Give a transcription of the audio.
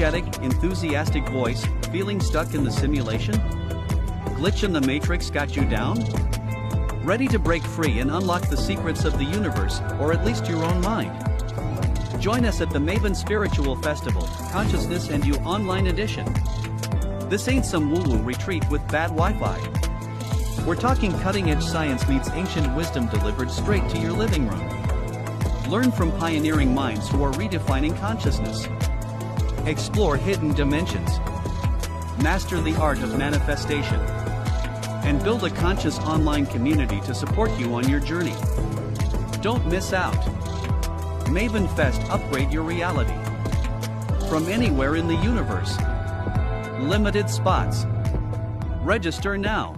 energetic, enthusiastic voice, feeling stuck in the simulation? Glitch in the matrix got you down? Ready to break free and unlock the secrets of the universe, or at least your own mind? Join us at the Mavin Spiritual Festival, Consciousness and You Online Edition. This ain't some woo-woo retreat with bad Wi-Fi. We're talking cutting-edge science meets ancient wisdom delivered straight to your living room. Learn from pioneering minds who are redefining consciousness. Explore hidden dimensions. Master the art of manifestation. And build a conscious online community to support you on your journey. Don't miss out. Mavin Fest, upgrade your reality. From anywhere in the universe. Limited spots. Register now.